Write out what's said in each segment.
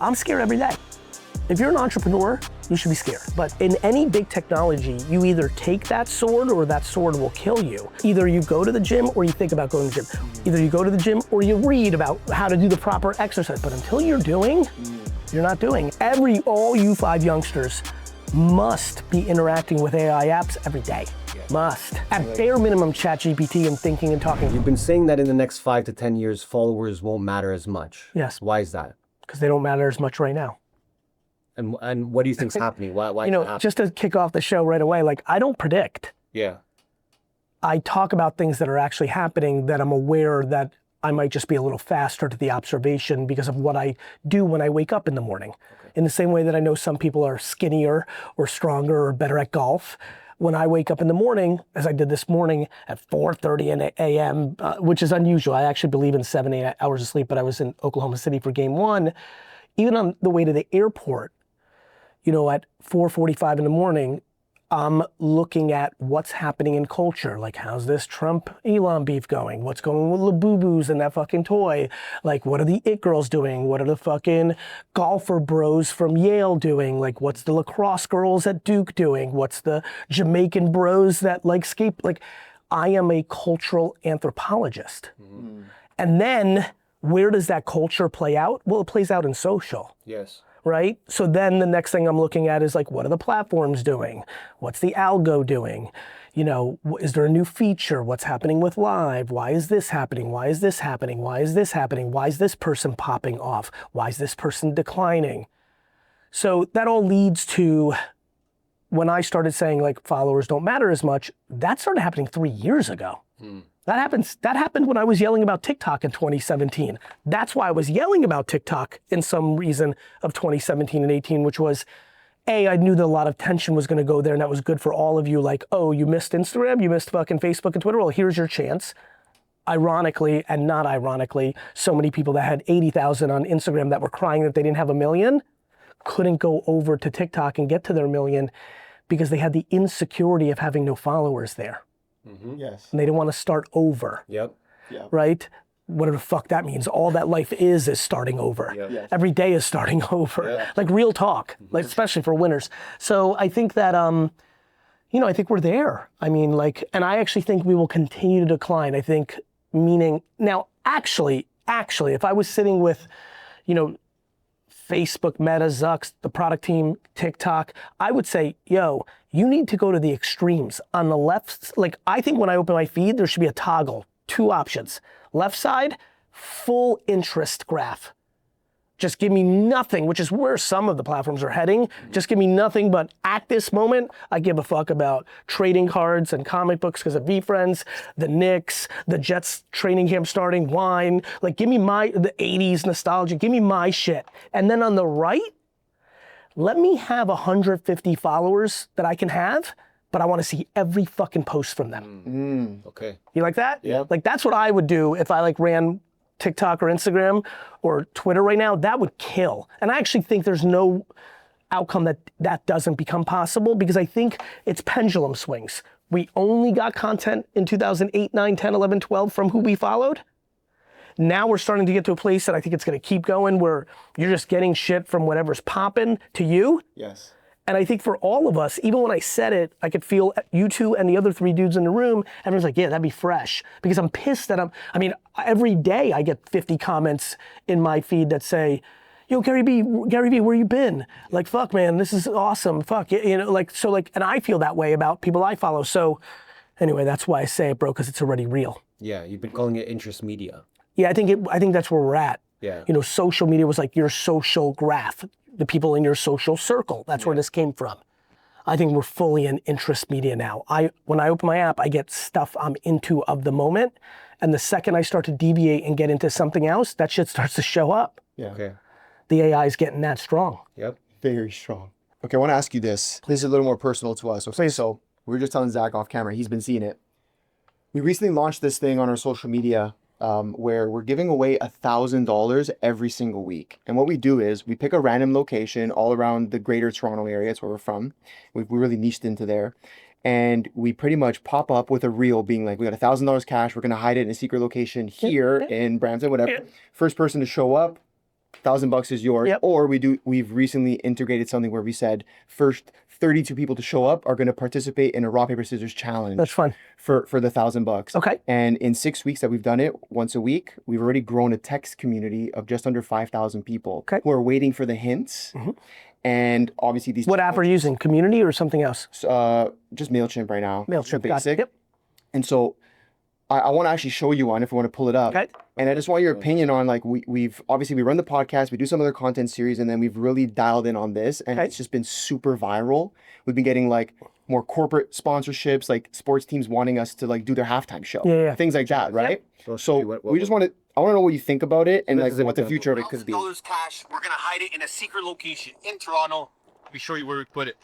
I'm scared every day. If you're an entrepreneur, you should be scared. But in any big technology, you either take that sword or that sword will kill you. Either you go to the gym or you think about going to the gym. Either you go to the gym or you read about how to do the proper exercise. But until you're doing, you're not doing. All you 5 youngsters must be interacting with AI apps every day. Must. At bare minimum, ChatGPT and thinking and talking. You've been saying that in the next 5 to 10 years, followers won't matter as much. Yes. Why is that? Because they don't matter as much right now. And what do you think's happening? Why you know, just to kick off the show right away, like I don't predict. Yeah. I talk about things that are actually happening that I'm aware that I might just be a little faster to the observation because of what I do when I wake up in the morning. Okay. In the same way that I know some people are skinnier or stronger or better at golf. When I wake up in the morning, as I did this morning at 4:30 a.m., which is unusual. I actually believe in 7 hours of sleep, but I was in Oklahoma City for game 1. Even on the way to the airport, you know, at 4:45 in the morning, I'm looking at what's happening in culture. Like, how's this Trump-Elon beef going? What's going on with Labubu's and that fucking toy? Like, what are the it girls doing? What are the fucking golfer bros from Yale doing? Like, what's the lacrosse girls at Duke doing? What's the Jamaican bros that like skate? Like, I am a cultural anthropologist. Mm. And then, where does that culture play out? Well, it plays out in social. Yes. Right? So then the next thing I'm looking at is like, what are the platforms doing? What's the algo doing? You know, is there a new feature? What's happening with live? Why is this happening? Why is this happening? Why is this happening? Why is this person popping off? Why is this person declining? So that all leads to when I started saying like followers don't matter as much, that started happening 3 years ago. That happened when I was yelling about TikTok in 2017. That's why I was yelling about TikTok in some reason of 2017 and 18, which was, I knew that a lot of tension was gonna go there and that was good for all of you. Like, oh, you missed Instagram, you missed fucking Facebook and Twitter. Well, here's your chance. Ironically and not ironically, so many people that had 80,000 on Instagram that were crying that they didn't have 1 million couldn't go over to TikTok and get to their 1 million because they had the insecurity of having no followers there. Mm-hmm. Yes. And they didn't want to start over. Yep. Right? Whatever the fuck that means. All that life is starting over. Yep. Yes. Every day is starting over. Yep. Like real talk, like especially for winners. So I think that, you know, I think we're there. I mean, like, and I actually think we will continue to decline. I think, meaning, now, actually, if I was sitting with, you know, Facebook, Meta, Zucks, the product team, TikTok, I would say, yo, you need to go to the extremes. On the left, like I think when I open my feed, there should be a toggle, 2 options. Left side, full interest graph. Just give me nothing, which is where some of the platforms are heading. Just give me nothing but at this moment, I give a fuck about trading cards and comic books because of VeeFriends, the Knicks, the Jets training camp starting, wine. Like give me the 80s nostalgia, give me my shit. And then on the right, let me have 150 followers that I can have, but I want to see every fucking post from them. Okay. You like that? Yeah. Like that's what I would do if I like ran TikTok or Instagram or Twitter right now. That would kill. And I actually think there's no outcome that doesn't become possible because I think it's pendulum swings. We only got content in 2008, 9, 10, 11, 12 from who we followed. Now we're starting to get to a place that I think it's gonna keep going where you're just getting shit from whatever's popping to you. Yes. And I think for all of us, even when I said it, I could feel you two and the other 3 dudes in the room, everyone's like, yeah, that'd be fresh. Because I'm pissed that every day I get 50 comments in my feed that say, yo, GaryVee, where you been? Like, fuck, man, this is awesome, fuck. You know, like, so like, and I feel that way about people I follow. So anyway, that's why I say it, bro, because it's already real. Yeah, you've been calling it interest media. Yeah, I think that's where we're at. Yeah. You know, social media was like your social graph, the people in your social circle. That's where this came from. I think we're fully in interest media now. When I open my app, I get stuff I'm into of the moment. And the second I start to deviate and get into something else, that shit starts to show up. Yeah. Okay. The AI is getting that strong. Yep. Very strong. Okay, I want to ask you this. This is a little more personal to us. Okay, so we were just telling Zach off camera. He's been seeing it. We recently launched this thing on our social media where we're giving away $1,000 every single week. And what we do is we pick a random location all around the greater Toronto area. That's where we're from. We really niched into there. And we pretty much pop up with a reel being like, we got $1,000 cash. We're going to hide it in a secret location here in Brampton, whatever. First person to show up $1,000 is yours. Yep. Or we've recently integrated something where we said first 32 people to show up are going to participate in a rock, paper, scissors challenge. That's fun. For the $1,000. Okay. And in 6 weeks that we've done it once a week, we've already grown a text community of just under 5,000 people who are waiting for the hints. And obviously these. What app are you using? Community or something else? Just MailChimp right now. MailChimp, got basic. it. Yep. And so I want to actually show you one if you want to pull it up. Okay. And I just want your opinion on like we've obviously we run the podcast, we do some other content series, and then we've really dialed in on this, and it's just been super viral. We've been getting like more corporate sponsorships, like sports teams wanting us to like do their halftime show, things like that, right? So we just want to. I want to know what you think about it and like what the future of it could be. $1,000 cash. We're gonna hide it in a secret location in Toronto. Let me show you where we put it.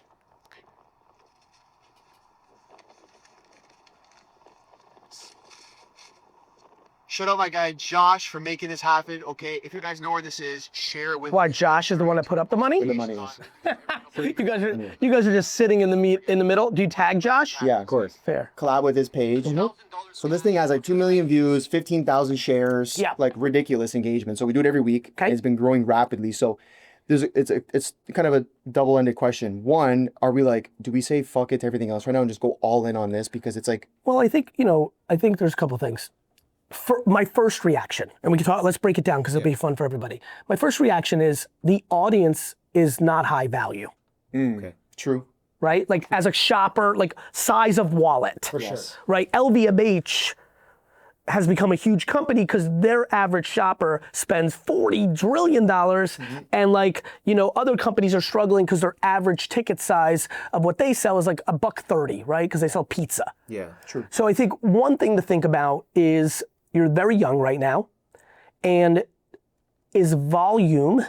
Shout out my guy Josh for making this happen. Okay, if you guys know where this is, share it with. Why, Josh is the one that put up the money? Where the money is. You guys are just sitting in the middle. Do you tag Josh? Yeah, of course. Fair. Collab with his page. So this thing has like 2 million views, 15,000 shares, like ridiculous engagement. So we do it every week. And it's been growing rapidly. So it's kind of a double-ended question. One, are we like, do we say fuck it to everything else right now and just go all in on this because it's like? Well, I think there's a couple of things. For my first reaction, and we can talk. Let's break it down because it'll be fun for everybody. My first reaction is the audience is not high value. Okay. True. Right? Like as a shopper, like size of wallet. For sure. Right? LVMH has become a huge company because their average shopper spends $40 trillion, and like other companies are struggling because their average ticket size of what they sell is like $1.30, right? Because they sell pizza. Yeah, true. So I think one thing to think about is you're very young right now, and is volume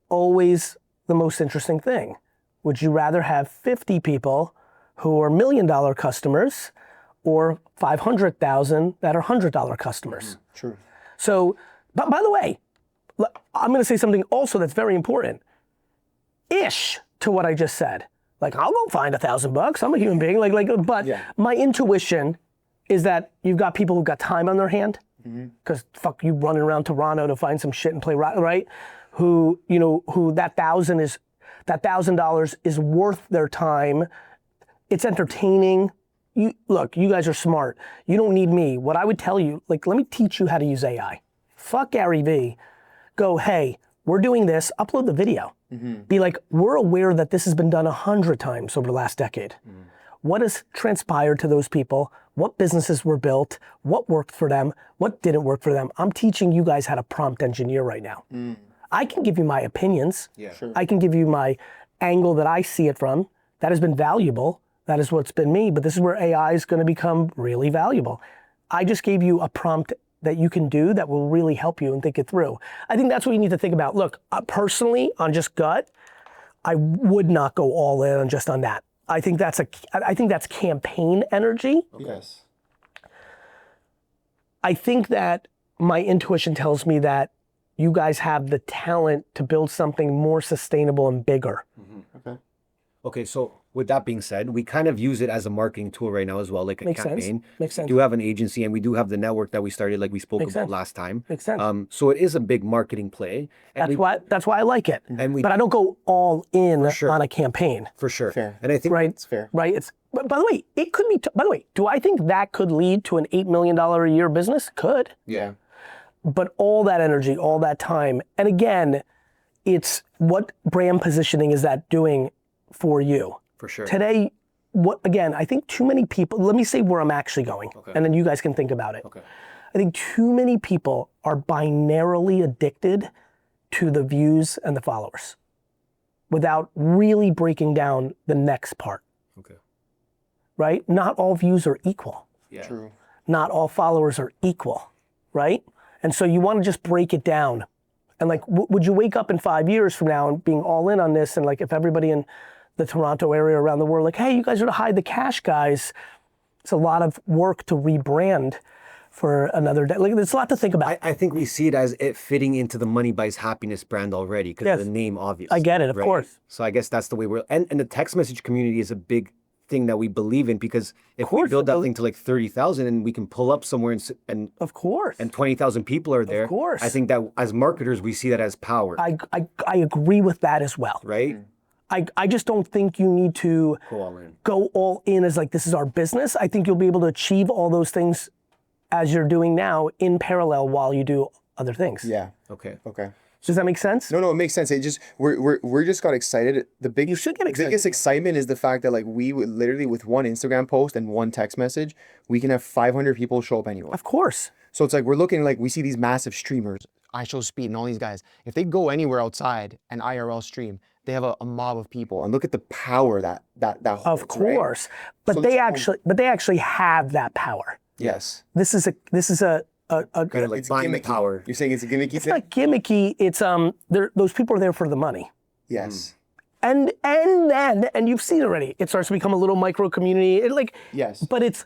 always the most interesting thing? Would you rather have 50 people who are $1 million customers or 500,000 that are $100 customers? True. So, but by the way, I'm going to say something also that's very important. Ish to what I just said. Like, I'll go find $1,000. I'm a human being. But my intuition is that you've got people who've got time on their hand, because fuck you running around Toronto to find some shit and play right, who that $1,000 is worth their time. It's entertaining. Look, you guys are smart. You don't need me. What I would tell you, like, let me teach you how to use AI. Fuck GaryVee. Go, hey, we're doing this. Upload the video. Be like, we're aware that this has been done 100 times over the last decade. What has transpired to those people? What businesses were built? What worked for them? What didn't work for them? I'm teaching you guys how to prompt engineer right now. I can give you my opinions. Yeah. Sure. I can give you my angle that I see it from. That has been valuable. That is what's been me, but this is where AI is going to become really valuable. I just gave you a prompt that you can do that will really help you and think it through. I think that's what you need to think about. Look, personally, on just gut, I would not go all in on just on that. I think that's campaign energy. Okay. Yes. I think that my intuition tells me that you guys have the talent to build something more sustainable and bigger. Okay. Okay, so with that being said, we kind of use it as a marketing tool right now as well, like a campaign. Makes sense. We do have an agency and we do have the network that we started, like we spoke about last time. Makes sense. So it is a big marketing play. And That's why I like it. And but I don't go all in sure. on a campaign. For sure. Fair. And I think It's fair. Right? But by the way, it could be, by the way, do I think that could lead to an $8 million a year business? Could. Yeah. But all that energy, all that time, and again, it's what brand positioning is that doing for you? for sure. Today, I think too many people, let me say where I'm actually going, and then you guys can think about it. Okay. I think too many people are binarily addicted to the views and the followers without really breaking down the next part. Okay. Right? Not all views are equal. Yeah. True. Not all followers are equal, right? And so you want to just break it down. And like, would you wake up in 5 years from now and being all in on this? And like, if everybody in the Toronto area around the world, like, hey, you guys are the hide the cash guys. It's a lot of work to rebrand for another day. Like, there's a lot to think about. I think we see it as it fitting into the Money Buys Happiness brand already because Yes. the name obvious. I get it, of right? course. So I guess that's the way and the text message community is a big thing that we believe in, because if we build that thing to like 30,000 and we can pull up somewhere and of course, and 20,000 people are there, of course, I think that as marketers we see that as power. I agree with that as well. Right? I just don't think you need to go all in as like, this is our business. I think you'll be able to achieve all those things as you're doing now in parallel while you do other things. Yeah. Okay. Does that make sense? No, it makes sense. It just we're just got excited. You should get excited. Biggest excitement is the fact that like we would literally with one Instagram post and one text message, we can have 500 people show up anywhere. Of course. So it's like we're looking like we see these massive streamers, I Show Speed and all these guys. If they go anywhere outside and IRL stream, they have a mob of people, and look at the power that holds. Of course, right? But they actually have that power. Yes. This is a kind of like buying the power. You're saying it's a gimmicky It's thing? not gimmicky. It's those people are there for the money. Yes. And you've seen already. It starts to become a little micro community. Yes. But it's,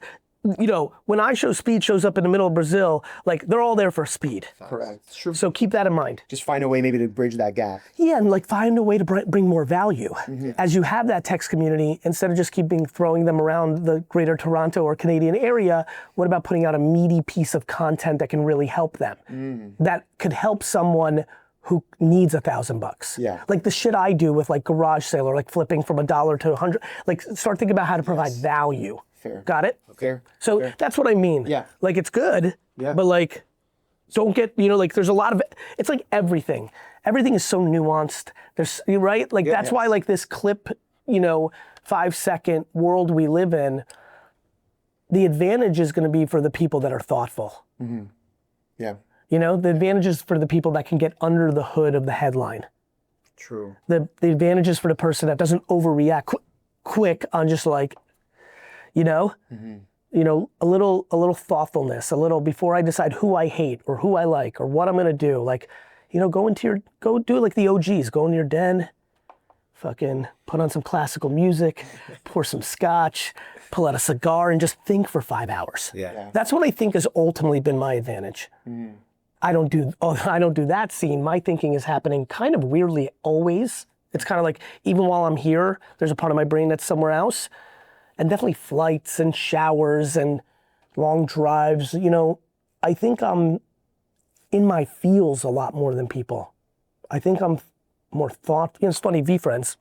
when I Show Speed shows up in the middle of Brazil, like they're all there for speed. Correct. It's true. So keep that in mind. Just find a way maybe to bridge that gap. Yeah, and like find a way to bring more value. As you have that text community, instead of just throwing them around the greater Toronto or Canadian area, what about putting out a meaty piece of content that can really help them? That could help someone who needs $1,000. Yeah. Like the shit I do with like garage sale or like flipping from $1 to $100. Like start thinking about how to provide value. Fair. Got it? Fair. So Fair. that's what I mean. Yeah. Like it's good, Yeah. but like don't get, like there's a lot of, it's like everything. Everything is so nuanced. You're right? Like that's why like this clip, 5-second world we live in, the advantage is going to be for the people that are thoughtful. Yeah. The advantage is for the people that can get under the hood of the headline. True. The advantage is for the person that doesn't overreact quick on just like, a little thoughtfulness, a little before I decide who I hate or who I like or what I'm gonna do. Like, go do it like the OGs. Go in your den, fucking put on some classical music, pour some scotch, pull out a cigar, and just think for 5 hours. Yeah. That's what I think has ultimately been my advantage. I don't do that scene. My thinking is happening kind of weirdly always. It's kind of like even while I'm here, there's a part of my brain that's somewhere else. And definitely flights and showers and long drives. I think I'm in my feels a lot more than people. I think I'm more it's funny, V-Friends,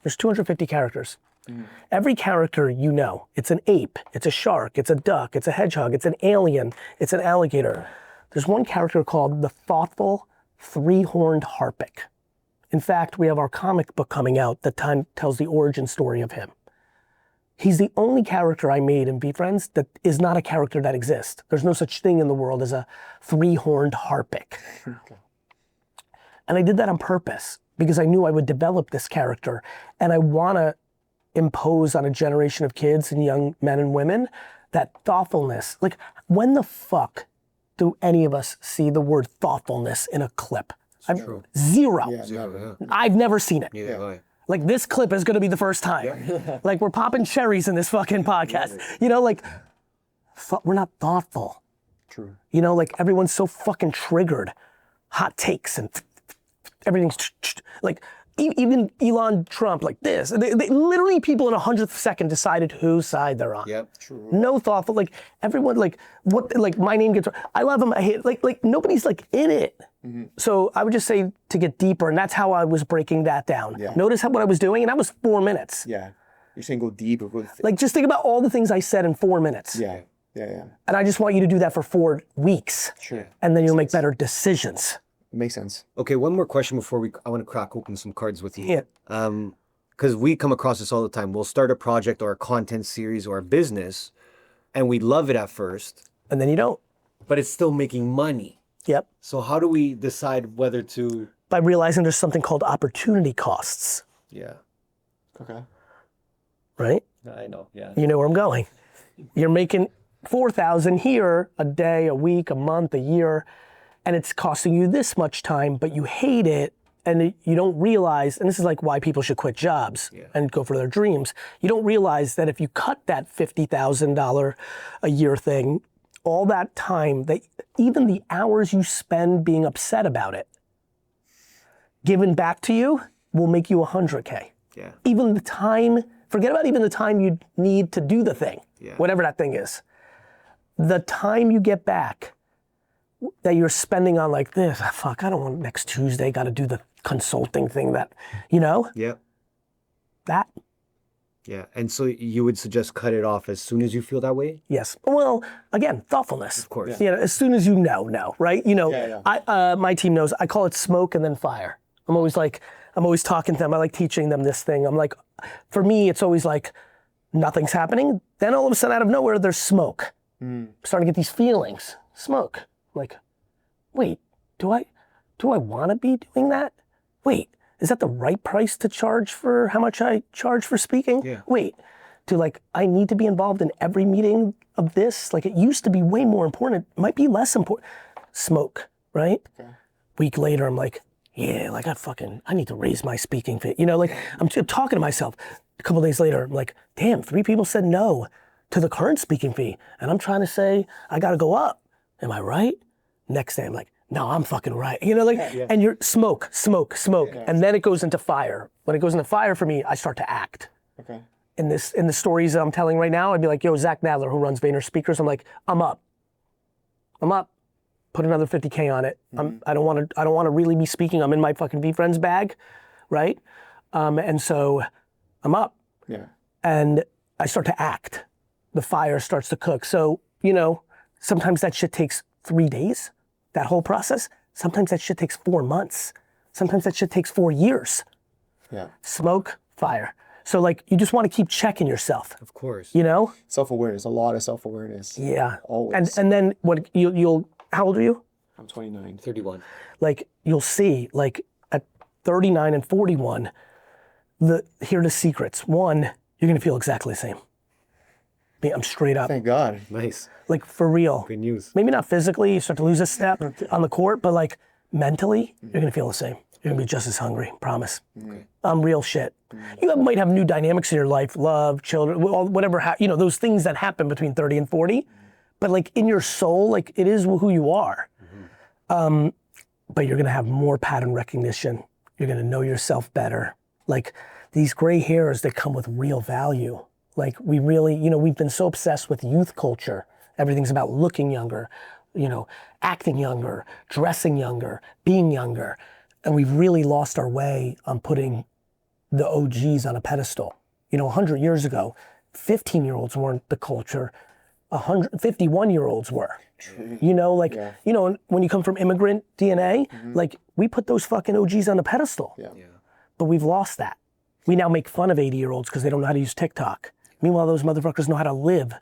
there's 250 characters. Every character it's an ape, it's a shark, it's a duck, it's a hedgehog, it's an alien, it's an alligator. There's one character called the Thoughtful Three-Horned Harpic. In fact, we have our comic book coming out that tells the origin story of him. He's the only character I made in V-Friends that is not a character that exists. There's no such thing in the world as a three-horned harpic. And I did that on purpose because I knew I would develop this character and I want to impose on a generation of kids and young men and women that thoughtfulness. Like, when the fuck do any of us see the word thoughtfulness in a clip? True. Zero. Yeah. I've never seen it. Yeah. Like this clip is gonna be the first time. Like we're popping cherries in this fucking podcast. We're not thoughtful. True. Like everyone's so fucking triggered. Hot takes and everything's like, even Elon Trump, like this. They literally people in 100th second decided whose side they're on. Yep. True. No thoughtful, like everyone, like what, like my name gets, I love him, I hate, like nobody's like in it. So I would just say to get deeper, and that's how I was breaking that down. Yeah. Notice what I was doing, and that was 4 minutes. Yeah. You're saying go deep or go Like just think about all the things I said in 4 minutes. Yeah. And I just want you to do that for 4 weeks. Sure. And then you'll make better decisions. It makes sense. Okay, one more question before I want to crack open some cards with you. Yeah. Because we come across this all the time. We'll start a project or a content series or a business, and we love it at first. And then you don't. But it's still making money. Yep. So how do we decide whether to... By realizing there's something called opportunity costs. Yeah. Okay. Right? I know, yeah. You know where I'm going. You're making $4,000 here, a day, a week, a month, a year, and it's costing you this much time, but you hate it, and you don't realize, and this is like why people should quit jobs and go for their dreams. You don't realize that if you cut that $50,000 a year thing, all that time, that even the hours you spend being upset about it, given back to you, will make you $100K. Yeah. Even the time Forget about even the time you need to do the thing, whatever that thing is. The time you get back that you're spending on like this, fuck, I don't want next Tuesday, got to do the consulting thing that, you know? Yeah. That. Yeah. And so you would suggest cut it off as soon as you feel that way? Yes. Well, again, thoughtfulness. Of course. You know, as soon as you know, right? You know, my team knows, I call it smoke and then fire. I'm always talking to them. I like teaching them this thing. I'm like, for me, it's always like, nothing's happening. Then all of a sudden out of nowhere, there's smoke. Starting to get these feelings, smoke. Like, wait, do I want to be doing that? Wait, is that the right price to charge for how much I charge for speaking? Yeah. Wait, I need to be involved in every meeting of this? Like, it used to be way more important. It might be less important. Smoke, right? Okay. Week later, I'm like, yeah, like I need to raise my speaking fee. You know, like I'm talking to myself. A couple days later, I'm like, damn, 3 people said no to the current speaking fee. And I'm trying to say, I got to go up. Am I right? Next day, I'm like, no, I'm fucking right. You know, like, and you're smoke. And then it goes into fire. When it goes into fire for me, I start to act. Okay. In the stories I'm telling right now, I'd be like, yo, Zach Nadler, who runs Vayner Speakers, I'm like, I'm up. Put another 50K on it. I don't want to really be speaking. I'm in my fucking VFriends bag, right? And so I'm up. Yeah. And I start to act. The fire starts to cook. So, you know, sometimes that shit takes 3 days, that whole process. Sometimes that shit takes 4 months. Sometimes that shit takes 4 years. Yeah. Smoke, fire. So like, you just want to keep checking yourself. Of course. You know? Self-awareness, a lot of self-awareness. Yeah. Always. And then what you'll, how old are you? I'm 29. 31. Like, you'll see, like, at 39 and 41, here are the secrets. One, you're gonna feel exactly the same. I'm straight up. Thank God. Nice. Like, for real. Good news. Maybe not physically, you start to lose a step on the court, but like, mentally, you're gonna feel the same. You're gonna be just as hungry, promise. Okay. Real shit. You might have new dynamics in your life, love, children, whatever, you know, those things that happen between 30 and 40, but like in your soul, like it is who you are. But you're gonna have more pattern recognition. You're gonna know yourself better. Like these gray hairs that come with real value. Like we really, you know, we've been so obsessed with youth culture. Everything's about looking younger, you know, acting younger, dressing younger, being younger. And we've really lost our way on putting the OGs on a pedestal. You know, 100 years ago, 15-year-olds weren't the culture, 51-year-olds were. You know, like, you know, when you come from immigrant DNA, like we put those fucking OGs on a pedestal. Yeah. But we've lost that. We now make fun of 80-year-olds because they don't know how to use TikTok. Meanwhile, those motherfuckers know how to live.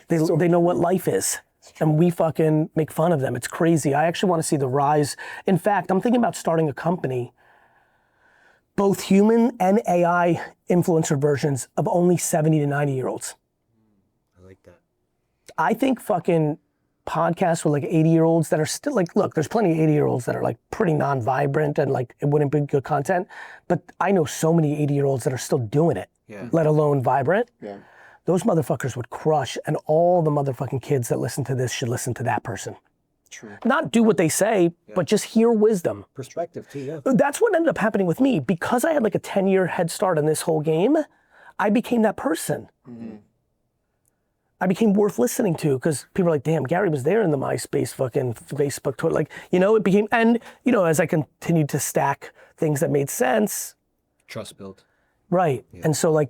They know what life is. And we fucking make fun of them. It's crazy. I actually want to see the rise. In fact, I'm thinking about starting a company, both human and AI influencer versions of only 70 to 90-year-olds. I like that. I think fucking podcasts with like 80-year-olds that are still like, look, there's plenty of 80-year-olds that are like pretty non-vibrant and like it wouldn't be good content. But I know so many 80-year-olds that are still doing it, let alone vibrant. Yeah. Those motherfuckers would crush, and all the motherfucking kids that listen to this should listen to that person. True. Not do what they say, but just hear wisdom. Perspective too, yeah. That's what ended up happening with me. Because I had like a 10-year head start on this whole game, I became that person. I became worth listening to because people are like, damn, Gary was there in the MySpace, fucking Facebook, Twitter. Like, you know, it became, and, you know, as I continued to stack things that made sense. Trust built. Right. Yeah. And so, like,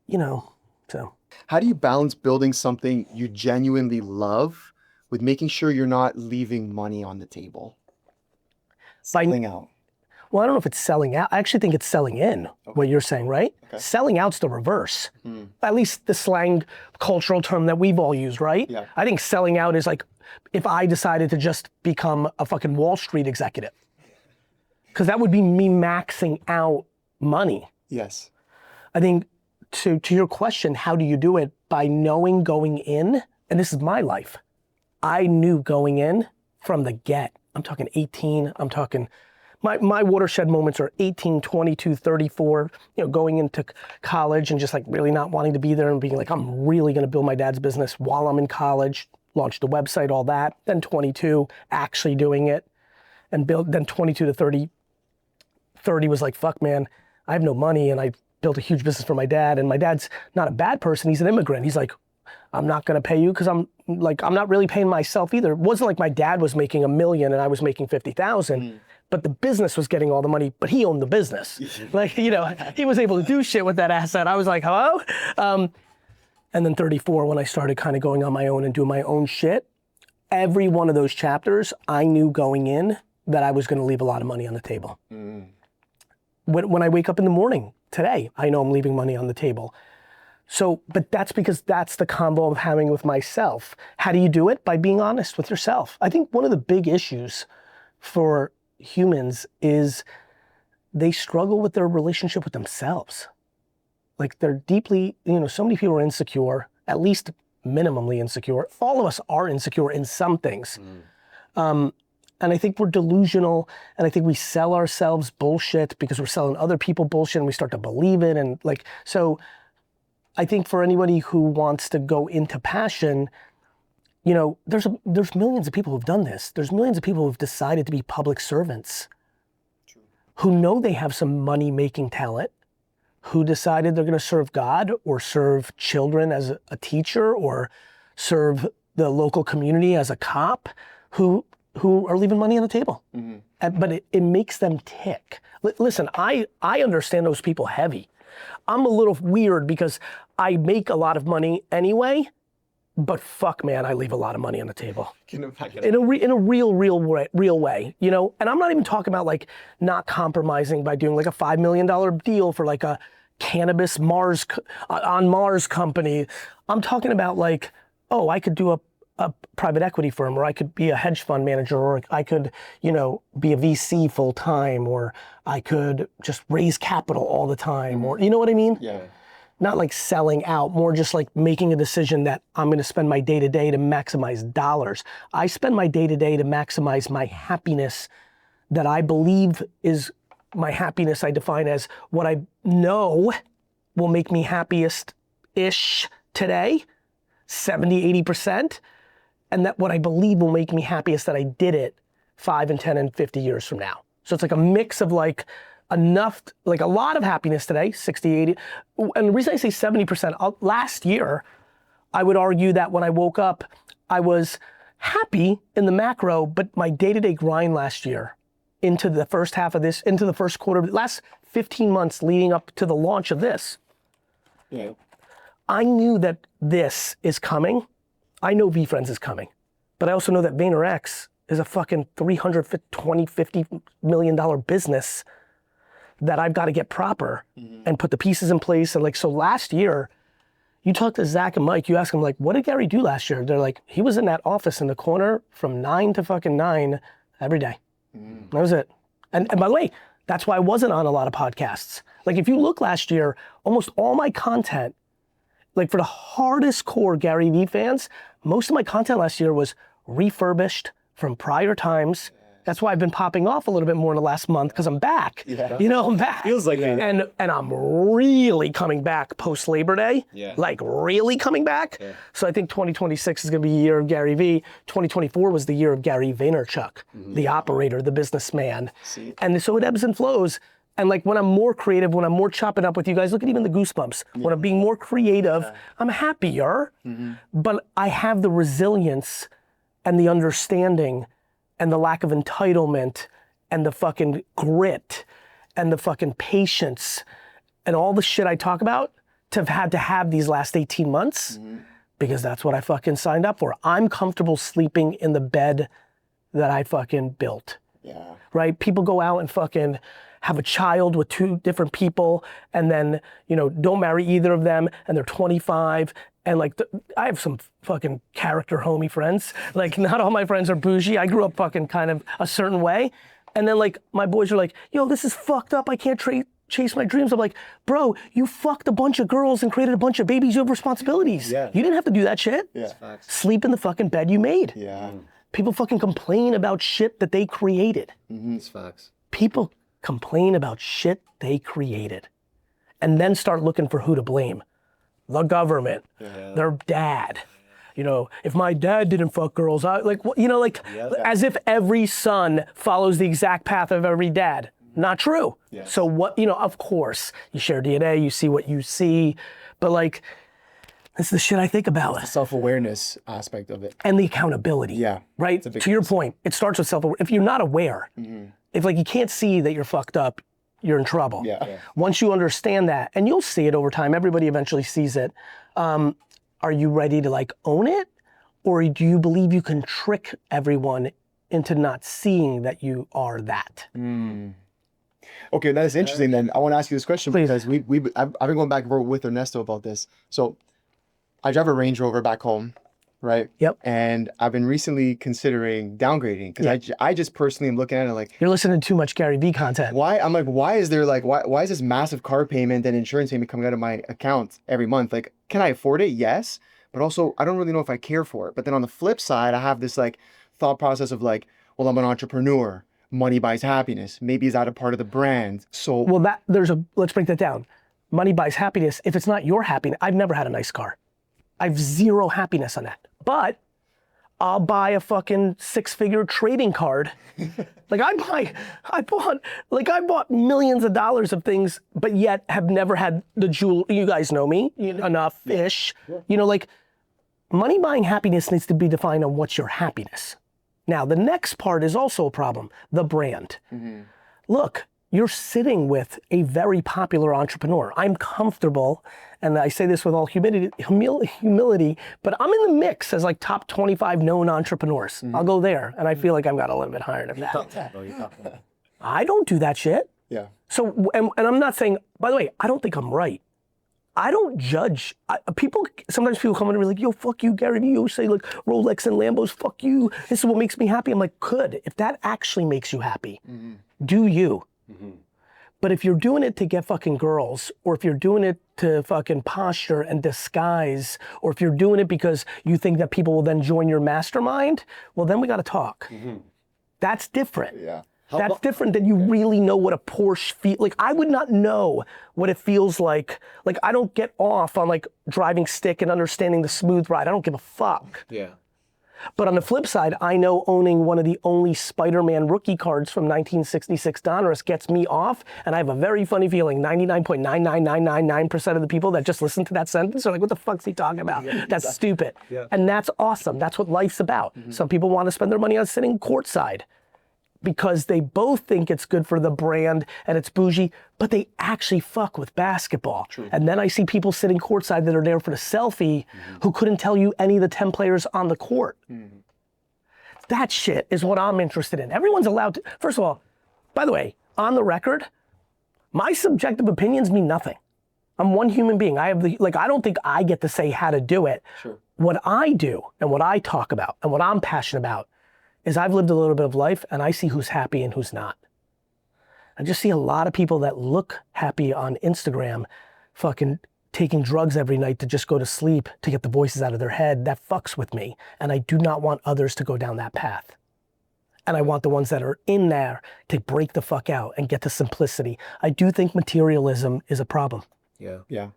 you know, so. How do you balance building something you genuinely love with making sure you're not leaving money on the table? Selling out. Well, I don't know if it's selling out. I actually think it's selling in, what you're saying, right? Okay. Selling out's the reverse. At least the slang cultural term that we've all used, right? Yeah. I think selling out is like if I decided to just become a fucking Wall Street executive. Because that would be me maxing out money. Yes. I think to your question, how do you do it? By knowing going in, and this is my life. I knew going in from the get. I'm talking 18, I'm talking, my watershed moments are 18, 22, 34, you know, going into college and just like really not wanting to be there and being like, I'm really gonna build my dad's business while I'm in college, launch the website, all that. Then 22, actually doing it and build, then 22 to 30 was like, fuck man, I have no money and I built a huge business for my dad, and my dad's not a bad person. He's an immigrant. He's like, I'm not gonna pay you because I'm not really paying myself either. It wasn't like my dad was making $1 million and I was making 50,000, but the business was getting all the money, but he owned the business. Like, you know, he was able to do shit with that asset. I was like, hello? And then 34, when I started kind of going on my own and doing my own shit, every one of those chapters, I knew going in that I was gonna leave a lot of money on the table. When I wake up in the morning today, I know I'm leaving money on the table. So, but that's because that's the combo I'm having with myself. How do you do it? By being honest with yourself. I think one of the big issues for humans is they struggle with their relationship with themselves. Like they're deeply, you know, so many people are insecure, at least minimally insecure. All of us are insecure in some things. And I think we're delusional, and I think we sell ourselves bullshit because we're selling other people bullshit and we start to believe it. And like, so I think for anybody who wants to go into passion, you know, there's millions of people who've done this. There's millions of people who've decided to be public servants. True. Who know they have some money-making talent, who decided they're gonna serve God or serve children as a teacher or serve the local community as a cop, who are leaving money on the table. But it makes them tick. Listen, I understand those people heavy. I'm a little weird because I make a lot of money anyway, but fuck man, I leave a lot of money on the table. In a real way, you know? And I'm not even talking about like not compromising by doing like a $5 million deal for like a cannabis on Mars company. I'm talking about like, oh, I could do a private equity firm, or I could be a hedge fund manager, or I could, you know, be a VC full time, or I could just raise capital all the time, or you know what I mean? Yeah. Not like selling out, more just like making a decision that I'm gonna spend my day-to-day to maximize dollars. I spend my day-to-day to maximize my happiness that I believe is my happiness. I define as what I know will make me happiest-ish today, 70, 80%. And that what I believe will make me happiest that I did it 5 and 10 and 50 years from now. So it's like a mix of like enough, like a lot of happiness today, 60, 80. And the reason I say 70%, last year, I would argue that when I woke up, I was happy in the macro, but my day-to-day grind last year into the first half of this, into the first quarter, last 15 months leading up to the launch of this, I knew that this is coming. I know VFriends is coming, but I also know that VaynerX is a fucking $320, $50 million business that I've got to get proper and put the pieces in place. And like, so last year, you talk to Zach and Mike, you ask them like, what did Gary do last year? They're like, he was in that office in the corner from 9 to fucking 9 every day. That was it. And by the way, that's why I wasn't on a lot of podcasts. Like if you look last year, almost all my content, like for the hardest core GaryVee fans, most of my content last year was refurbished from prior times. That's why I've been popping off a little bit more in the last month, because I'm back. You know, I'm back. Feels like that. And I'm really coming back post Labor Day. Like really coming back. So I think 2026 is gonna be a year of GaryVee. 2024 was the year of Gary Vaynerchuk, the operator, the businessman. And so it ebbs and flows. And like when I'm more creative, when I'm more chopping up with you guys, look at even the goosebumps. When I'm being more creative, I'm happier, but I have the resilience and the understanding and the lack of entitlement and the fucking grit and the fucking patience and all the shit I talk about to have had to have these last 18 months because that's what I fucking signed up for. I'm comfortable sleeping in the bed that I fucking built. Right? People go out and fucking have a child with 2 different people and then, you know, don't marry either of them and they're 25 and like, I have some fucking character homie friends. Like not all my friends are bougie. I grew up fucking kind of a certain way. And then like my boys are like, yo, this is fucked up. I can't chase my dreams. I'm like, bro, you fucked a bunch of girls and created a bunch of babies. You have responsibilities. You didn't have to do that shit. Sleep in the fucking bed you made. People fucking complain about shit that they created. It's facts. People complain about shit they created and then start looking for who to blame. The government, their dad. You know, if my dad didn't fuck girls, I like, you know, like as if every son follows the exact path of every dad. Not true. Yes. So what, of course, you share DNA, you see what you see, but like, this is the shit I think about. The self-awareness aspect of it. And the accountability. Yeah. Right? To your point, it starts with self-awareness. If you're not aware, if like you can't see that you're fucked up, you're in trouble. Yeah. Once you understand that, and you'll see it over time, everybody eventually sees it. Are you ready to like own it? Or do you believe you can trick everyone into not seeing that you are that? Okay, that is interesting then. I want to ask you this question Please. because I've been going back and forth with Ernesto about this. So I drive a Range Rover back home, right? Yep. And I've been recently considering downgrading because I just personally am looking at it like, You're listening to too much GaryVee content. why is there like why is this massive car payment and insurance payment coming out of my account every month? Like, can I afford it? Yes, but also I don't really know if I care for it. But then on the flip side, I have this like thought process of like, well, I'm an entrepreneur. Money buys happiness. Maybe is that a part of the brand? So Well, let's break that down. Money buys happiness. If it's not your happiness, I've never had a nice car. I have zero happiness on that. But I'll buy a fucking 6-figure trading card. Like I bought millions of dollars of things, but yet have never had the jewel. You guys know me enough-ish. Like money buying happiness needs to be defined on what's your happiness. Now, the next part is also a problem, the brand. Look, you're sitting with a very popular entrepreneur. I'm comfortable, and I say this with all humility, but I'm in the mix as like top 25 known entrepreneurs. I'll go there, and I feel like I've got a little bit higher than that. I don't do that shit. yeah. So, and I'm not saying, by the way, I don't think I'm right. I don't judge. Sometimes people come in and be like, yo, fuck you, GaryVee. You say like Rolex and Lambos, fuck you. This is what makes me happy. I'm like, good. If that actually makes you happy, do you. But if you're doing it to get fucking girls, or if you're doing it to fucking posture and disguise, or if you're doing it because you think that people will then join your mastermind, well, then we got to talk. That's different. Yeah. That's different than you really know what a Porsche feels like. I would not know what it feels like. Like I don't get off on like driving stick and understanding the smooth ride. I don't give a fuck. Yeah. But on the flip side, I know owning one of the only Spider-Man rookie cards from 1966 Donruss gets me off, and I have a very funny feeling 99.99999% of the people that just listen to that sentence are like, what the fuck's he talking about? That's stupid. Yeah. And that's awesome. That's what life's about. Some people want to spend their money on sitting courtside because they both think it's good for the brand and it's bougie, but they actually fuck with basketball. True. And then I see people sitting courtside that are there for the selfie who couldn't tell you any of the 10 players on the court. That shit is what I'm interested in. Everyone's allowed to, first of all, by the way, on the record, my subjective opinions mean nothing. I'm one human being. I don't think I get to say how to do it. Sure. What I do and what I talk about and what I'm passionate about is I've lived a little bit of life and I see who's happy and who's not. I just see a lot of people that look happy on Instagram fucking taking drugs every night to just go to sleep to get the voices out of their head. That fucks with me. And I do not want others to go down that path. And I want the ones that are in there to break the fuck out and get to simplicity. I do think materialism is a problem. Yeah. Yeah.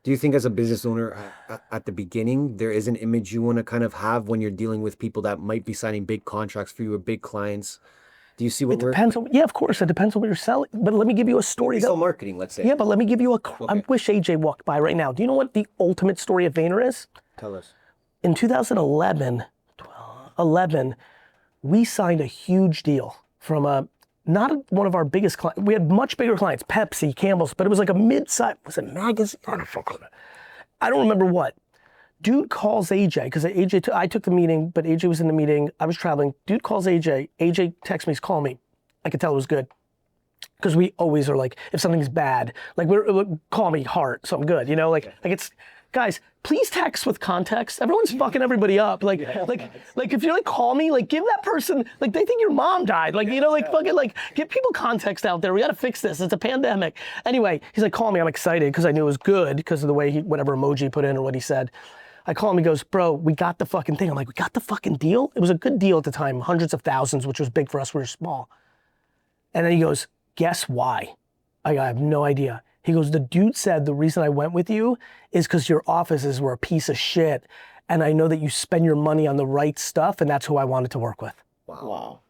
Do you think as a business owner at the beginning, there is an image you want to kind of have when you're dealing with people that might be signing big contracts for you or big clients? Do you see what we're... Yeah, of course, it depends on what you're selling. But let me give you a story. Sell marketing, let's say. Yeah, but let me give you I wish AJ walked by right now. Do you know what the ultimate story of Vayner is? Tell us. In 2011, we signed a huge deal from not one of our biggest clients. We had much bigger clients, Pepsi, Campbell's, but it was like a mid-size, was it magazine? I don't remember what. Dude calls AJ, because I took the meeting, but AJ was in the meeting. I was traveling. Dude calls AJ. AJ texts me, call me. I could tell it was good. Because we always are like, if something's bad, like call me heart, something good, it's, guys, please text with context. Everyone's fucking everybody up. Like if you're like, call me, like give that person, like they think your mom died. Fucking give people context out there. We gotta fix this. It's a pandemic. Anyway, he's like, call me. I'm excited because I knew it was good because of the way whatever emoji he put in or what he said. I call him, he goes, bro, we got the fucking thing. I'm like, we got the fucking deal? It was a good deal at the time, hundreds of thousands, which was big for us, we were small. And then he goes, guess why? I have no idea. He goes, the dude said the reason I went with you is because your offices were a piece of shit and I know that you spend your money on the right stuff and that's who I wanted to work with. Wow.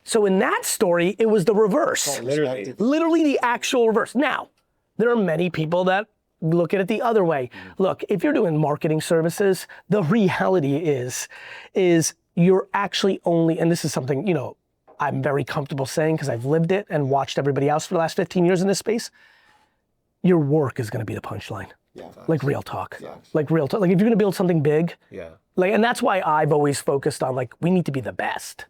So in that story, it was the reverse. Literally the actual reverse. Now, there are many people that look at it the other way. Look, if you're doing marketing services, the reality is you're actually only, and this is something, you know, I'm very comfortable saying because I've lived it and watched everybody else for the last 15 years in this space, your work is gonna be the punchline. Like real talk. Like real talk. Like if you're gonna build something big, like, and that's why I've always focused on like, we need to be the best.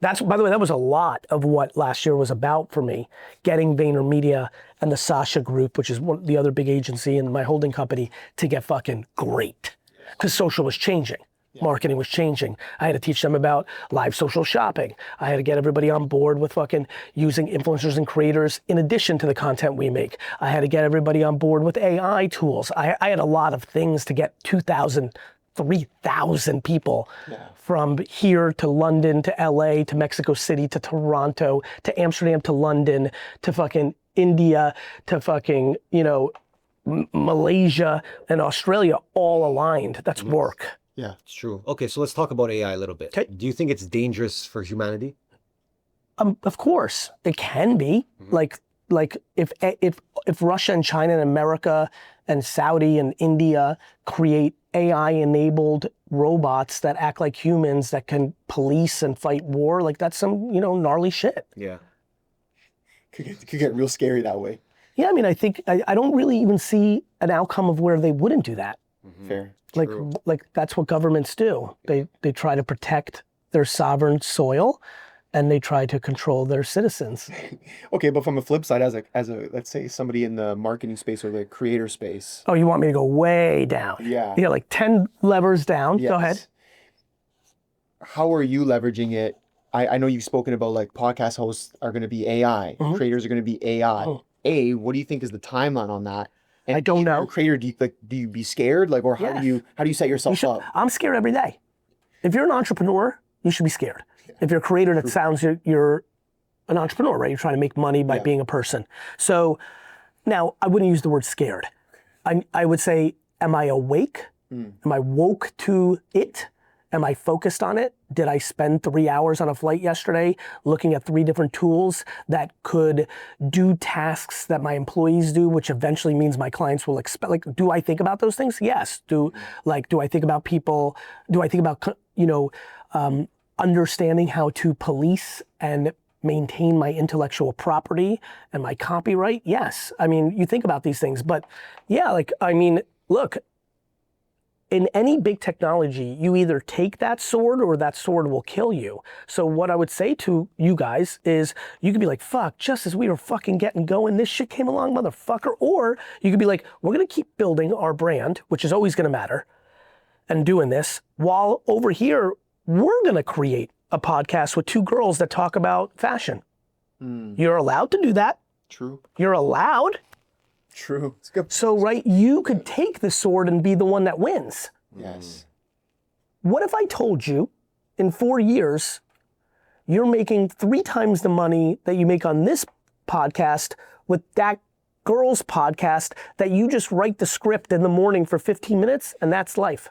That's, by the way, that was a lot of what last year was about for me, getting VaynerMedia and the Sasha Group, which is the other big agency in my holding company, to get fucking great. Because social was changing. Marketing was changing. I had to teach them about live social shopping. I had to get everybody on board with fucking using influencers and creators in addition to the content we make. I had to get everybody on board with AI tools. I had a lot of things to get 2,000, 3,000 people from here to London to LA to Mexico City to Toronto to Amsterdam to London to fucking India to fucking, you know, Malaysia and Australia all aligned. That's work. Yeah, It's true. Okay, so let's talk about AI a little bit. Okay. Do you think it's dangerous for humanity? Of course, it can be. Like if Russia and China and America and Saudi and India create AI-enabled robots that act like humans that can police and fight war, like that's some, you know, gnarly shit. Yeah. could get real scary that way. Yeah, I mean, I think I don't really even see an outcome of where they wouldn't do that. Fair. Like that's what governments do. They try to protect their sovereign soil, and they try to control their citizens. Okay, but from a flip side, as a let's say somebody in the marketing space or the creator space. Oh, you want me to go way down? Yeah. Yeah, like 10 levers down. Yes. Go ahead. How are you leveraging it? I know you've spoken about like podcast hosts are going to be AI, creators are going to be AI. What do you think is the timeline on that? And I don't know. Your creator, do you be scared? Like, or how do you set yourself up? I'm scared every day. If you're an entrepreneur, you should be scared. If you're a creator, that sounds you're an entrepreneur, right? You're trying to make money by being a person. So now I wouldn't use the word scared. I would say, am I awake? Am I woke to it? Am I focused on it? Did I spend 3 hours on a flight yesterday looking at 3 different tools that could do tasks that my employees do, which eventually means my clients will expect? Like, do I think about those things? Yes. Do I think about people? Do I think about, you know, understanding how to police and maintain my intellectual property and my copyright? Yes. I mean, you think about these things, but yeah, like, I mean, look, in any big technology, you either take that sword or that sword will kill you. So what I would say to you guys is you could be like, fuck, just as we were fucking getting going, this shit came along, motherfucker. Or you could be like, we're gonna keep building our brand, which is always gonna matter, and doing this, while over here, we're gonna create a podcast with 2 girls that talk about fashion. You're allowed to do that. True. You're allowed. True. It's good. So, right, you could take the sword and be the one that wins. Yes. What if I told you in 4 years, you're making 3 times the money that you make on this podcast with that girl's podcast that you just write the script in the morning for 15 minutes and that's life?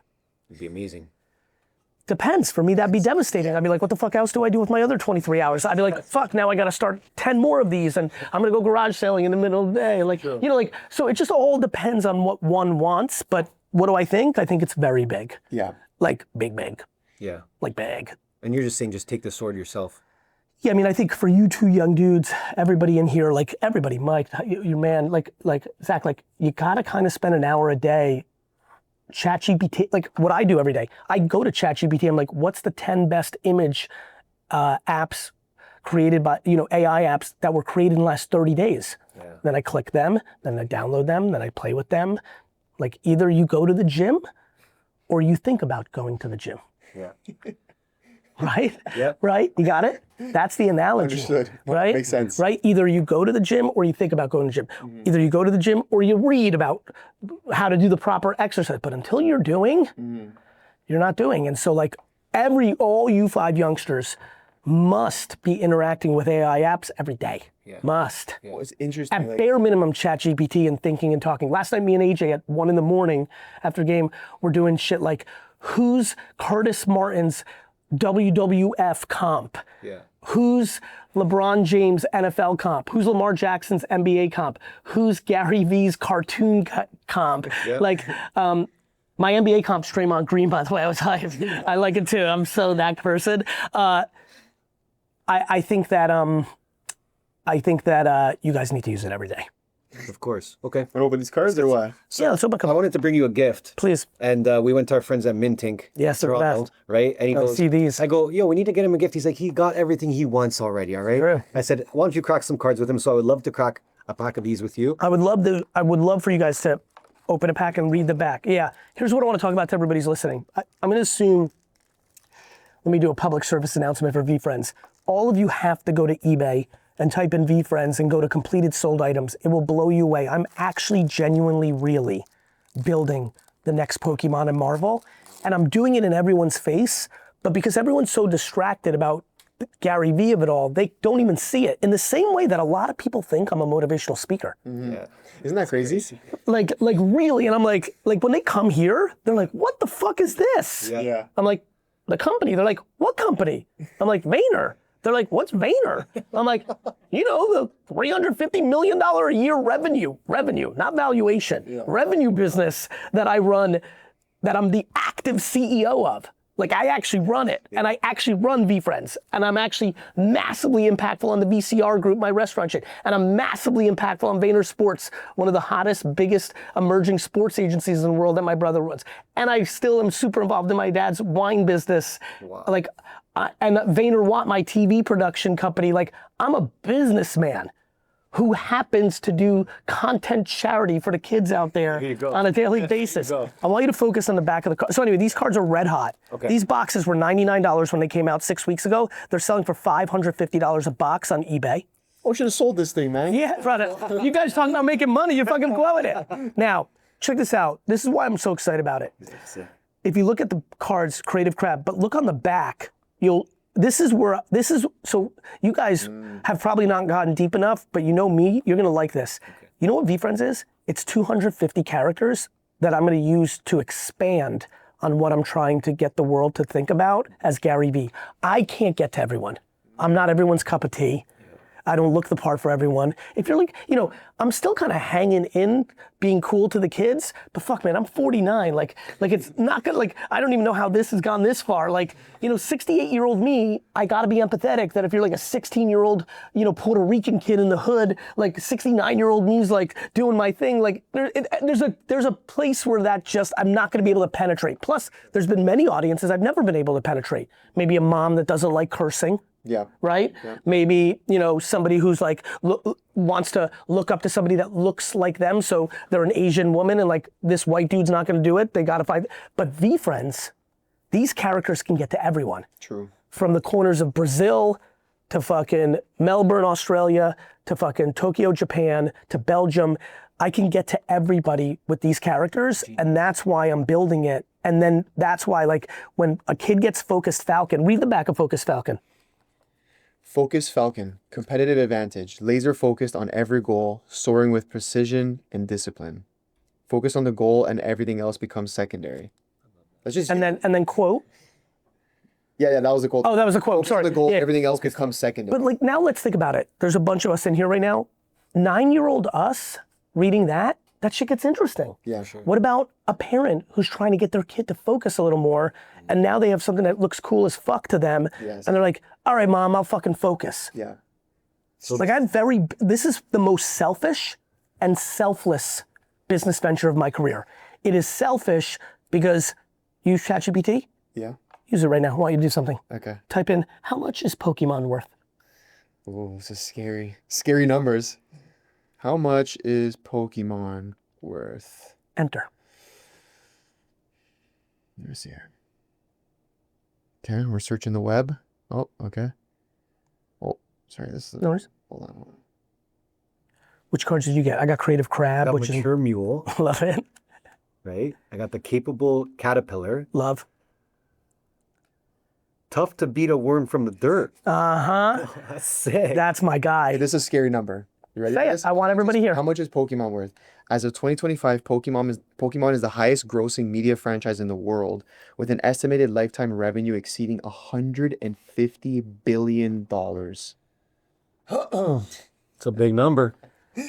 It'd be amazing. Depends. For me, that'd be devastating. I'd be like, what the fuck else do I do with my other 23 hours? I'd be like, fuck, now I gotta start 10 more of these and I'm gonna go garage selling in the middle of the day. Like, you know, like, so it just all depends on what one wants. But what do I think? I think it's very big. Yeah. Like big. Yeah. Like big. And you're just saying, just take the sword yourself. Yeah, I mean, I think for you 2 young dudes, everybody in here, like everybody, Mike, your man, like Zach, like you gotta kind of spend an hour a day ChatGPT, like what I do every day. I go to ChatGPT, I'm like, what's the 10 best image apps created by, you know, AI apps that were created in the last 30 days. Then I click them, then I download them, then I play with them. Like either you go to the gym or you think about going to the gym. Yeah. Right? Yeah. Right? You got it? That's the analogy. Understood. Right? Makes sense. Right? Either you go to the gym or you think about going to the gym. Either you go to the gym or you read about how to do the proper exercise. But until you're doing, you're not doing. And so like all you 5 youngsters must be interacting with AI apps every day. Yeah. Must. Well, it's interesting. At like, bare minimum, ChatGPT and thinking and talking. Last night, me and AJ at 1 a.m. after a game, we're doing shit like, who's Curtis Martin's WWF comp? Yeah. Who's LeBron James NFL comp? Who's Lamar Jackson's NBA comp? Who's Gary Vee's cartoon comp? Yep. Like, my NBA comp's Draymond Green, by the way. I like it too. I'm so that person. I think that you guys need to use it every day. Of course. Okay. Want to open these cards or what? Yeah, let's open a I couple. wanted to bring you a gift. Please. And we went to our friends at Mintink. Yes, they're the Toronto, best. right? And he goes, see these. I go, yo, we need to get him a gift. He's like, he got everything he wants already, all right? True. I said, why don't you crack some cards with him? So I would love to crack a pack of these with you. I would love for you guys to open a pack and read the back. Yeah, here's what I want to talk about to everybody's listening. I'm going to assume, let me do a public service announcement for VeeFriends. All of you have to go to eBay and type in VeeFriends and go to completed sold items. It will blow you away. I'm actually genuinely, really building the next Pokemon in Marvel, and I'm doing it in everyone's face, but because everyone's so distracted about GaryVee of it all, they don't even see it. In the same way that a lot of people think I'm a motivational speaker. Yeah. Isn't that crazy? Like really, and I'm like when they come here, they're like, what the fuck is this? Yeah. I'm like, the company. They're like, what company? I'm like, Vayner. They're like, what's Vayner? I'm like, the $350 million a year revenue, not valuation, revenue business that I run, that I'm the active CEO of. Like, I actually run it, and I actually run VeeFriends, and I'm actually massively impactful on the VCR group, my restaurant shit, and I'm massively impactful on Vayner Sports, one of the hottest, biggest emerging sports agencies in the world that my brother runs. And I still am super involved in my dad's wine business. Wow. Like, and Vayner Want, my TV production company. Like, I'm a businessman who happens to do content charity for the kids out there on a daily basis. I want you to focus on the back of the card. So anyway, these cards are red hot. Okay. These boxes were $99 when they came out 6 weeks ago. They're selling for $550 a box on eBay. Oh, should have sold this thing, man. Yeah, brother. You guys talking about making money, you're fucking blowing it. Now, check this out. This is why I'm so excited about it. If you look at the cards, Creative Crab, but look on the back, so you guys have probably not gotten deep enough, but you know me, you're gonna like this. Okay. You know what VeeFriends is? It's 250 characters that I'm gonna use to expand on what I'm trying to get the world to think about as GaryVee. I can't get to everyone. I'm not everyone's cup of tea. I don't look the part for everyone. If you're like, I'm still kind of hanging in, being cool to the kids, but fuck, man, I'm 49. Like it's not gonna, I don't even know how this has gone this far. 68-year-old me, I gotta be empathetic that if you're like a 16-year-old, Puerto Rican kid in the hood, 69-year-old me's doing my thing. There's a place where I'm not gonna be able to penetrate. Plus, there's been many audiences I've never been able to penetrate. Maybe a mom that doesn't like cursing. Yeah. Right? Yeah. Maybe, somebody who's wants to look up to somebody that looks like them. So they're an Asian woman and this white dude's not going to do it. They got to find. But VeeFriends, these characters can get to everyone. True. From the corners of Brazil to fucking Melbourne, Australia, to fucking Tokyo, Japan, to Belgium. I can get to everybody with these characters. And that's why I'm building it. And then that's why when a kid gets Focused Falcon, read the back of Focused Falcon. Focused Falcon, competitive advantage, laser focused on every goal, soaring with precision and discipline. Focus on the goal and everything else becomes secondary. That's just and then quote. Yeah, that was the quote. Oh, that was a quote. Focus Sorry. on the goal, Yeah. everything else becomes secondary. But now let's think about it. There's a bunch of us in here right now. 9-year-old us reading that shit gets interesting. Yeah, sure. What about a parent who's trying to get their kid to focus a little more, and now they have something that looks cool as fuck to them, Yes. and they're like, all right, mom, I'll fucking focus. Yeah. So This is the most selfish and selfless business venture of my career. It is selfish because use ChatGPT. Yeah. Use it right now. I want you to do something. Okay. Type in, how much is Pokemon worth? Oh, this is scary. Scary numbers. How much is Pokemon worth? Enter. Let me see here. Okay, we're searching the web. Oh, okay. Oh, sorry, this is... No worries. Hold on. Which cards did you get? I got Creative Crab, I got which is Mature Mule, love it. right? I got the Capable Caterpillar. Love. Tough to beat a worm from the dirt. Uh-huh. That's sick. That's my Hey, guy. this is a scary number. You ready Say for it. this? I want everybody here. How much is Pokemon worth? As of 2025, Pokemon is the highest grossing media franchise in the world, with an estimated lifetime revenue exceeding $150 billion. It's a big number.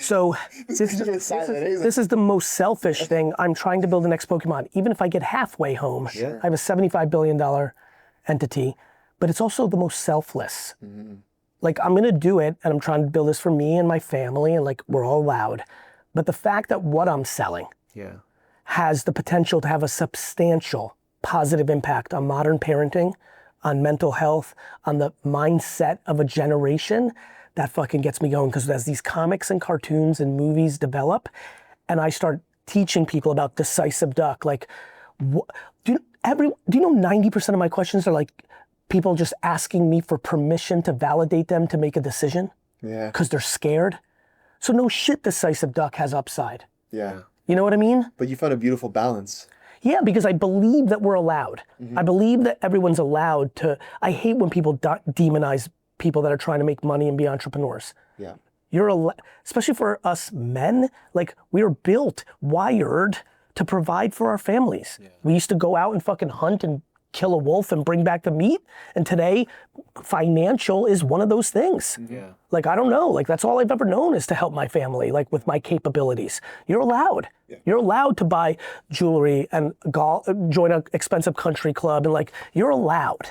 So this is the most selfish thing. I'm trying to build the next Pokemon. Even if I get halfway home, Sure. I have a $75 billion entity, but it's also the most selfless. Like, I'm gonna do it, and I'm trying to build this for me and my family, and like, we're all loud. But the fact that what I'm selling Yeah. has the potential to have a substantial positive impact on modern parenting, on mental health, on the mindset of a generation, that fucking gets me going. Because as these comics and cartoons and movies develop, and I start teaching people about decisive duck, like, do you know 90% of my questions are like people just asking me for permission to validate them to make a decision? Yeah. Because they're scared. So no shit, decisive duck has upside. Yeah. You know what I mean? But you found a beautiful balance. Yeah, because I believe that we're allowed. I believe that everyone's allowed to. I hate when people demonize people that are trying to make money and be entrepreneurs. Yeah. Especially for us men, like, we are built, wired to provide for our families. We used to go out and fucking hunt and kill a wolf and bring back the meat. And today, financial is one of those things. Yeah. Like, I don't know, like, that's all I've ever known is to help my family, like, with my capabilities. You're allowed. You're allowed to buy jewelry and join an expensive country club, and like, you're allowed.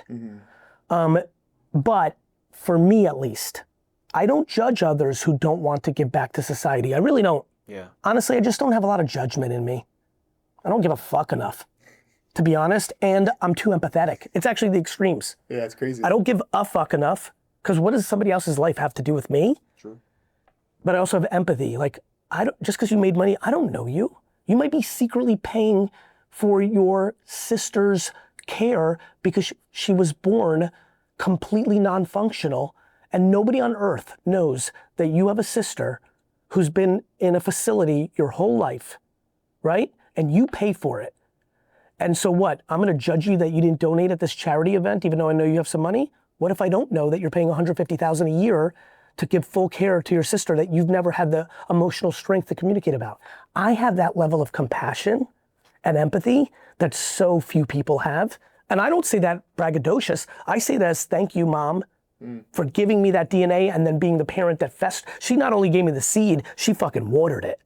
But for me, at least, I don't judge others who don't want to give back to society. I really don't. Yeah. Honestly, I just don't have a lot of judgment in me. I don't give a fuck enough, to be honest, and I'm too empathetic. It's actually the extremes. Yeah, it's crazy. I don't give a fuck enough, because what does somebody else's life have to do with me? True. But I also have empathy. Like, just because you made money, I don't know you. You might be secretly paying for your sister's care because she was born completely non-functional, and nobody on earth knows that you have a sister who's been in a facility your whole life, right? And you pay for it. And so what? I'm gonna judge you that you didn't donate at this charity event even though I know you have some money? What if I don't know that you're paying $150,000 a year to give full care to your sister that you've never had the emotional strength to communicate about? I have that level of compassion and empathy that so few people have. And I don't say that braggadocious. I say that as thank you, Mom, for giving me that DNA and then being the parent that she not only gave me the seed, she fucking watered it.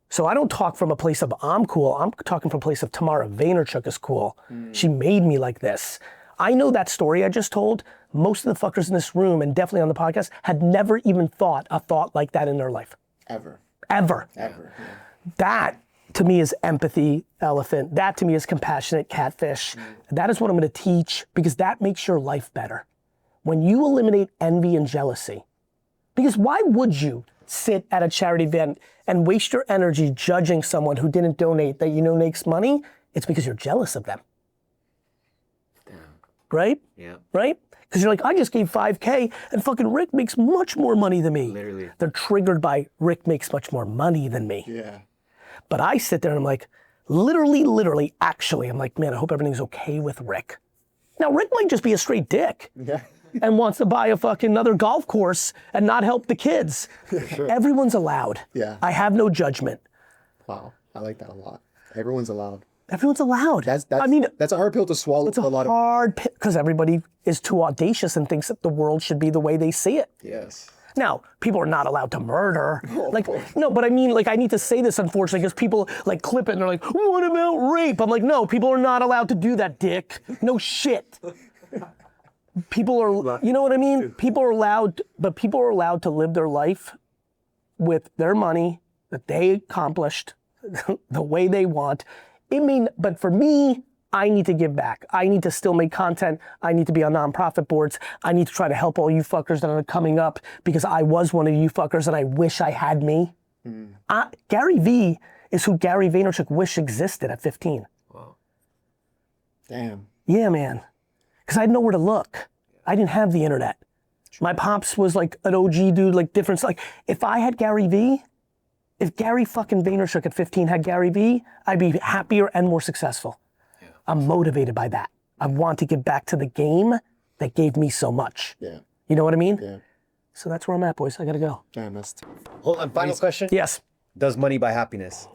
So I don't talk from a place of I'm cool. I'm talking from a place of Tamara Vaynerchuk is cool. She made me like this. I know that story I just told. Most of the fuckers in this room and definitely on the podcast had never even thought a thought like that in their life. Ever. Ever. Ever. Yeah. That to me is empathy, elephant. That to me is compassionate, catfish. That is what I'm gonna teach, because that makes your life better. When you eliminate envy and jealousy, because why would you sit at a charity event and waste your energy judging someone who didn't donate that you know makes money? It's because you're jealous of them. Damn. Right? Yeah. Right? Because you're like, I just gave 5K and fucking Rick makes much more money than me. Literally. They're triggered by Rick makes much more money than me. Yeah. But I sit there and I'm like, actually, I'm like, man, I hope everything's okay with Rick. Now, Rick might just be a straight dick Yeah. and wants to buy a fucking another golf course and not help the kids. Everyone's allowed. Yeah. I have no judgment. Wow. I like that a lot. Everyone's allowed. Everyone's allowed. I mean, that's a hard pill to swallow it's for a lot of. hard, because everybody is too audacious and thinks that the world should be the way they see it. Yes. Now, people are not allowed to murder. Like, no, but I mean, like, I need to say this, unfortunately, because people, like, clip it and they're like, what about rape? I'm like, no, people are not allowed to do that, dick. No shit. People are, you know what I mean? People are allowed to live their life with their money that they accomplished the way they want. But for me, I need to give back. I need to still make content. I need to be on nonprofit boards. I need to try to help all you fuckers that are coming up, because I was one of you fuckers and I wish I had me. GaryVee is who Gary Vaynerchuk wished existed at 15. Wow. Damn. Yeah, man. Because I had nowhere to look. I didn't have the internet. My pops was like an OG dude, like different. Like, if I had GaryVee, if Gary fucking Vaynerchuk at 15 had GaryVee, I'd be happier and more successful. Yeah. I'm motivated by that. I want to give back to the game that gave me so much. Yeah. You know what I mean? Yeah. So that's where I'm at, boys. I gotta go. Damn, that's Hold on, final question. Yes. Does money buy happiness?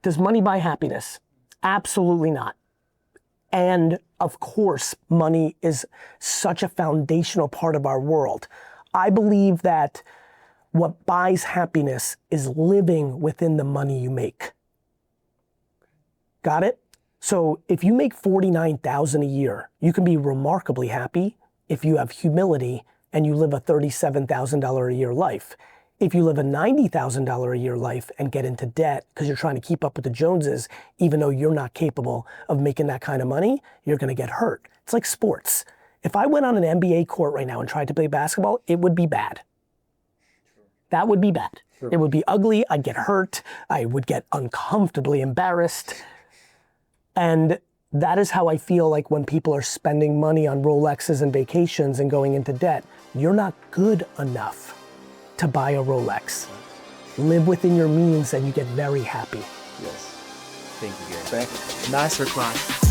Does money buy happiness? Absolutely not. And of course, money is such a foundational part of our world. I believe that what buys happiness is living within the money you make. Got it? So if you make $49,000 a year, you can be remarkably happy if you have humility and you live a $37,000 a year life. If you live a $90,000 a year life and get into debt because you're trying to keep up with the Joneses, even though you're not capable of making that kind of money, you're gonna get hurt. It's like sports. If I went on an NBA court right now and tried to play basketball, it would be bad. That would be bad. It would be ugly, I'd get hurt, I would get uncomfortably embarrassed. And that is how I feel like when people are spending money on Rolexes and vacations and going into debt. You're not good enough to buy a Rolex. Live within your means and you get very happy. Yes. Thank you, Gary. masterclass.